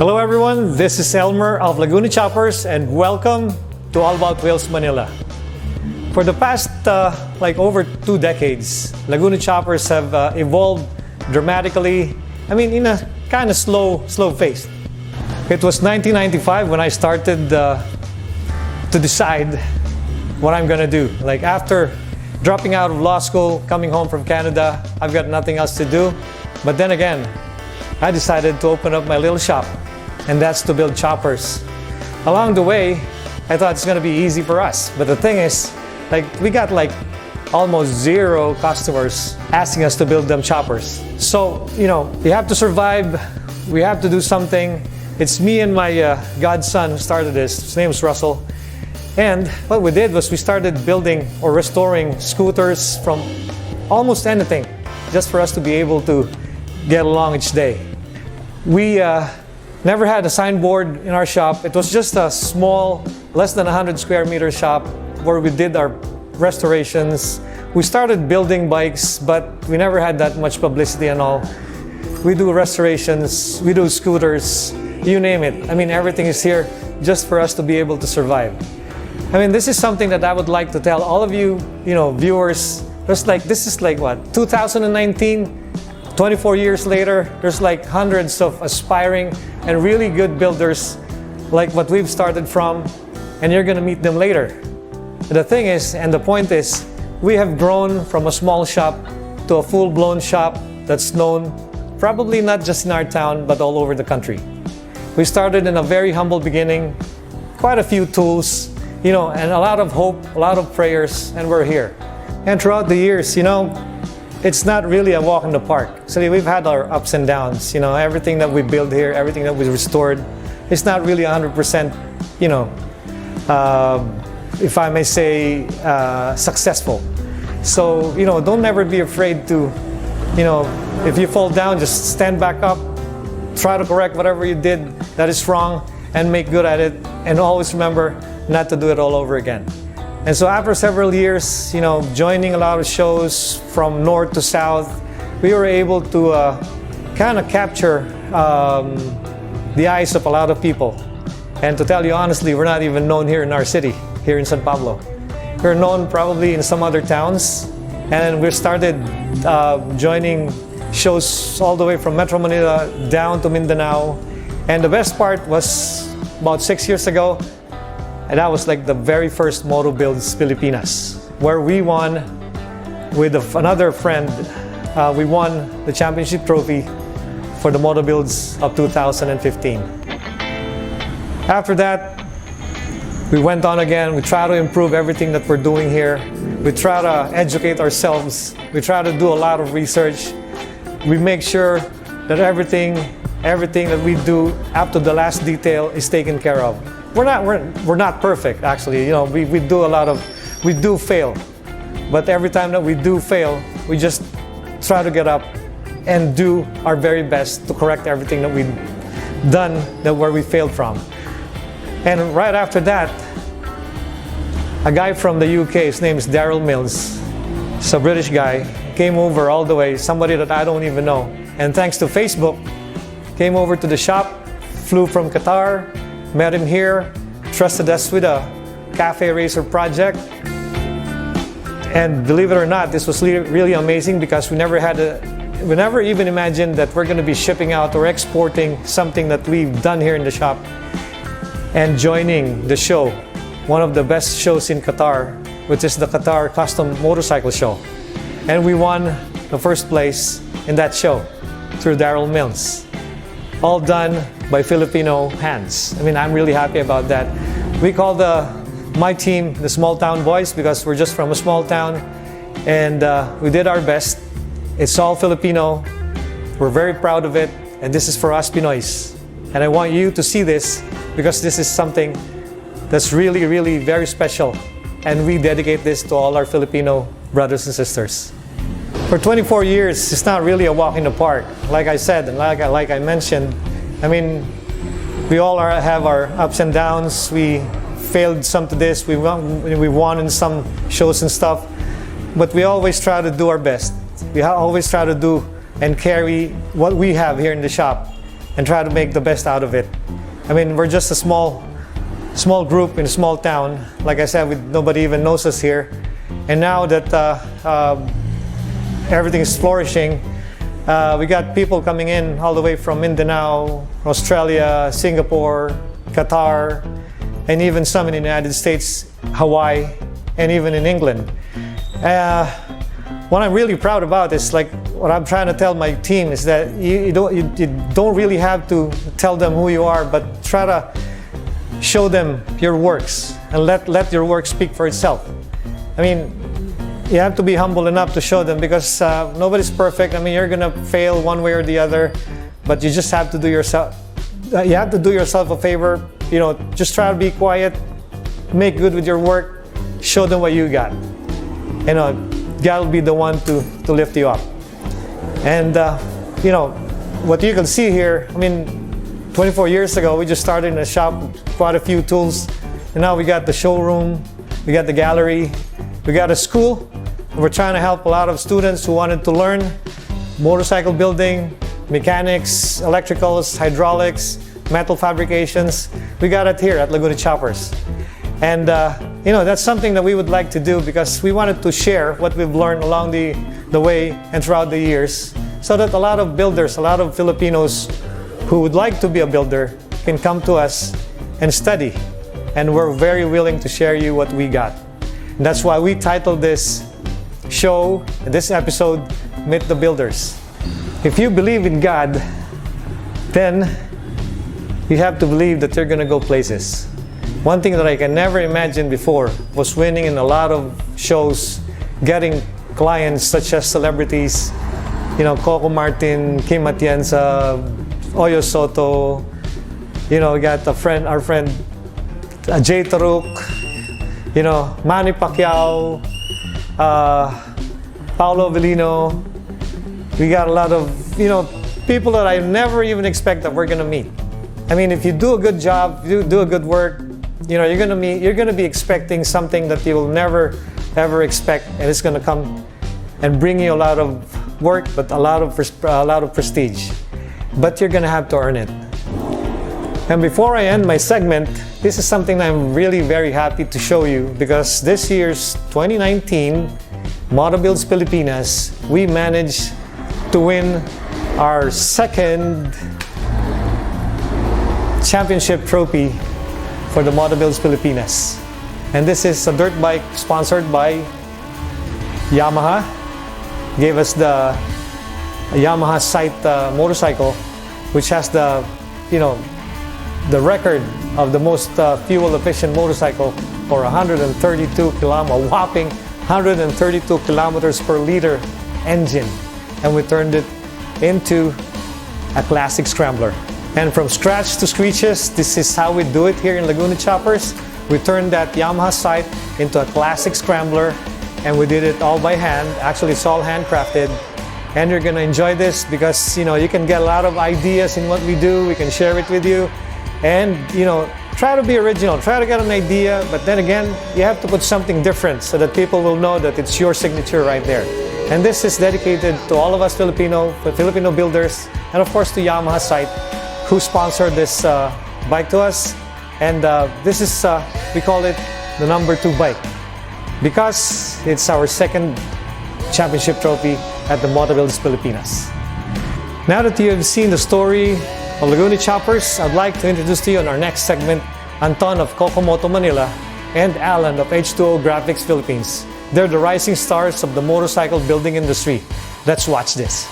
Hello everyone, this is Elmer of Laguna Choppers and welcome to All About Wheels Manila. For the past over 2 decades, Laguna Choppers have evolved dramatically, in a kind of slow pace. It was 1995 when I started to decide what I'm gonna do. Like after dropping out of law school, coming home from Canada, I've got nothing else to do. But then again, I decided to open up my little shop, and that's to build choppers. Along the way, I thought it's gonna be easy for us. But the thing is, we got almost 0 customers asking us to build them choppers. So, we have to survive, we have to do something. It's me and my godson who started this. His name's Russell. And what we did was we started building or restoring scooters from almost anything, just for us to be able to get along each day. We never had a signboard in our shop. It was just a small, less than 100 square meter shop where we did our restorations. We started building bikes, but we never had that much publicity and all. We do restorations, we do scooters, you name it. Everything is here just for us to be able to survive. This is something that I would like to tell all of you, viewers. This is what, 2019? 24 years later, there's hundreds of aspiring and really good builders like what we've started from, and you're gonna meet them later. The thing is, and the point is, we have grown from a small shop to a full-blown shop that's known probably not just in our town, but all over the country. We started in a very humble beginning, quite a few tools, and a lot of hope, a lot of prayers, and we're here. And throughout the years, it's not really a walk in the park. So we've had our ups and downs, everything that we built here, everything that we restored, it's not really 100%, if I may say, successful. So, don't ever be afraid to, if you fall down, just stand back up, try to correct whatever you did that is wrong and make good at it. And always remember not to do it all over again. And so after several years, joining a lot of shows from north to south, we were able to kind of capture the eyes of a lot of people. And to tell you honestly, we're not even known here in our city, here in San Pablo. We're known probably in some other towns. And we started joining shows all the way from Metro Manila down to Mindanao. And the best part was about 6 years ago, and that was the very first Moto Builds Pilipinas, where we won with another friend. We won the championship trophy for the Moto Builds of 2015. After that, we went on again. We try to improve everything that we're doing here. We try to educate ourselves. We try to do a lot of research. We make sure that everything that we do up to the last detail is taken care of. We're not perfect, actually. We do fail. But every time that we do fail, we just try to get up and do our very best to correct everything that we've done where we failed from. And right after that, a guy from the UK, his name is Daryl Mills. He's a British guy, came over all the way, somebody that I don't even know. And thanks to Facebook, came over to the shop, flew from Qatar, met him here, trusted us with a cafe racer project. And believe it or not, this was really amazing because we never even imagined that we're gonna be shipping out or exporting something that we've done here in the shop and joining the show, one of the best shows in Qatar, which is the Qatar Custom Motorcycle Show. And we won the first place in that show through Daryl Mills. All done by Filipino hands. I'm really happy about that. We call my team the small town boys because we're just from a small town, and we did our best. It's all Filipino. We're very proud of it, and this is for us Pinoys. And I want you to see this because this is something that's really, really very special, and we dedicate this to all our Filipino brothers and sisters. For 24 years, it's not really a walk in the park. Like I said, and like I mentioned, we all have our ups and downs. We failed some to this, we won in some shows and stuff, but we always try to do our best. We always try to do and carry what we have here in the shop and try to make the best out of it. I mean, we're just a small group in a small town. Like I said, nobody even knows us here. And now that everything is flourishing, we got people coming in all the way from Mindanao, Australia, Singapore, Qatar, and even some in the United States, Hawaii, and even in England. What I'm really proud about is, like, what I'm trying to tell my team is that you don't really have to tell them who you are, but try to show them your works and let your work speak for itself. I mean, you have to be humble enough to show them, because nobody's perfect. I mean, you're gonna fail one way or the other, but you just have to do yourself. You have to do yourself a favor. You know, just try to be quiet, make good with your work, show them what you got. You know, God will be the one to lift you up. And you know, what you can see here, I mean, 24 years ago, we just started in a shop with quite a few tools. And now we got the showroom, we got the gallery, we got a school. We're trying to help a lot of students who wanted to learn motorcycle building, mechanics, electricals, hydraulics, metal fabrications. We got it here at Laguna Choppers. And you know, that's something that we would like to do, because we wanted to share what we've learned along the way and throughout the years, so that a lot of builders, a lot of Filipinos who would like to be a builder can come to us and study. And we're very willing to share you what we got. And that's why we titled this show, this episode, Meet the Builders. If you believe in God, then you have to believe that you're gonna go places. One thing that I can never imagine before was winning in a lot of shows, getting clients such as celebrities, you know, Coco Martin, Kim Atienza, Oyo Soto, you know, we got our friend Jay Taruk, you know, Manny Pacquiao, Paolo Avellino. We got a lot of, you know, people that I never even expect that we're gonna meet. I mean, if you do a good job, you do a good work, you know, you're gonna be expecting something that you will never ever expect, and it's gonna come and bring you a lot of work, but a lot of prestige. But you're gonna have to earn it. And before I end my segment, this is something I'm really very happy to show you, because this year's 2019 Motobuilds Pilipinas, we managed to win our second championship trophy for the Motobuilds Pilipinas. And this is a dirt bike sponsored by Yamaha. Gave us the Yamaha Sight motorcycle, which has the, you know, the record of the most fuel efficient motorcycle for 132 kilometers, a whopping 132 kilometers per liter engine. And we turned it into a classic scrambler. And from scratch to screeches, this is how we do it here in Laguna Choppers. We turned that Yamaha Sight into a classic scrambler, and we did it all by hand. Actually, it's all handcrafted. And you're gonna enjoy this, because, you know, you can get a lot of ideas in what we do. We can share it with you. And, you know, try to be original, try to get an idea, but then again, you have to put something different so that people will know that it's your signature right there. And this is dedicated to all of us Filipino builders, and of course to Yamaha Sight, who sponsored this bike to us. And this is, we call it the number 2 bike, because it's our second championship trophy at the Motobuilds Pilipinas. Now that you have seen the story of Laguna Choppers, I'd like to introduce to you in our next segment, Anton of Kokomoto Manila and Alan of H2O Graphics Philippines. They're the rising stars of the motorcycle building industry. Let's watch this.